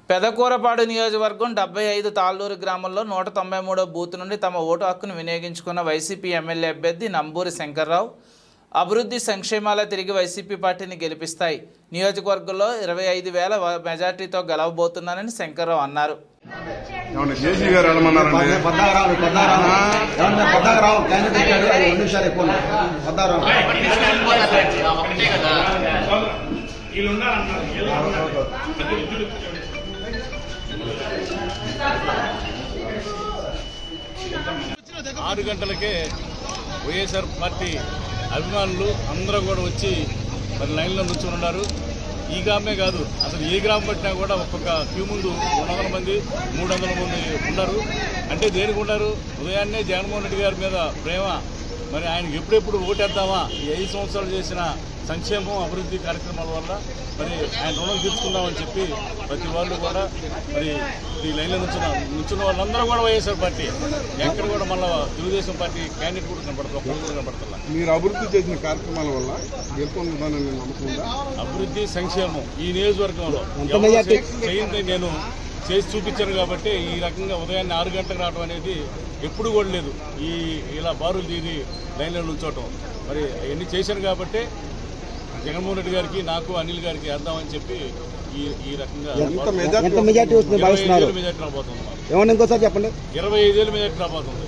పెదకూరపాడు నియోజకవర్గం 75 తాళ్ళూరు గ్రామంలో 193వ బూత్ నుండి తమ ఓటు హక్కును వినియోగించుకున్న వైసీపీ ఎమ్మెల్యే అభ్యర్థి నంబూరి శంకర్రావు అభివృద్ధి సంక్షేమాల తిరిగి వైసీపీ పార్టీని గెలిపిస్తాయి. నియోజకవర్గంలో 25,000 మెజార్టీతో గెలవబోతున్నానని శంకర్రావు అన్నారు. ఆరు గంటలకే వైఎస్ఆర్ పార్టీ అభిమానులు అందరూ కూడా వచ్చి మరి లైన్లో నుంచుని ఉన్నారు. ఈ గ్రామే కాదు, అసలు ఏ గ్రామం పట్టినా కూడా ఒక్కొక్క క్యూ ముందు 200 మంది 300 మంది ఉన్నారు. అంటే దేనికి ఉన్నారు? ఉదయాన్నే జగన్మోహన్ రెడ్డి గారి మీద ప్రేమ, మరి ఆయనకి ఎప్పుడెప్పుడు ఓటేద్దామా, ఈ 5 సంవత్సరాలు చేసిన సంక్షేమం అభివృద్ధి కార్యక్రమాల వల్ల మరి ఆయన రుణం తీర్చుకుందామని చెప్పి ప్రతి వాళ్ళు కూడా మరి ఈ లైన్లో నుంచున్న వాళ్ళందరూ కూడా వైఎస్ఆర్ పార్టీ, ఎక్కడ కూడా మళ్ళీ తెలుగుదేశం పార్టీ క్యాండిడేట్ కూడా కనపడుతున్నారు. మీరు అభివృద్ధి చేసిన కార్యక్రమాల వల్ల గెలుపొందుతానని నమ్మకం ఉందా? అభివృద్ధి సంక్షేమం ఈ నియోజకవర్గంలో చేయింది నేను చేసి చూపించాను కాబట్టి ఈ రకంగా ఉదయాన్నే 6 గంటలకు రావడం అనేది ఎప్పుడు కూడా లేదు. ఇలా బారులు తీరి లైన్లో నుంచోవటం మరి అవన్నీ చేశాను కాబట్టి జగన్మోహన్ రెడ్డి గారికి, నాకు, అనిల్ గారికి వేద్దామని చెప్పి ఈ రకంగా 25,000 మెజార్టీ రాబోతుంది. 25,000 మెజార్టీ రాబోతుంది.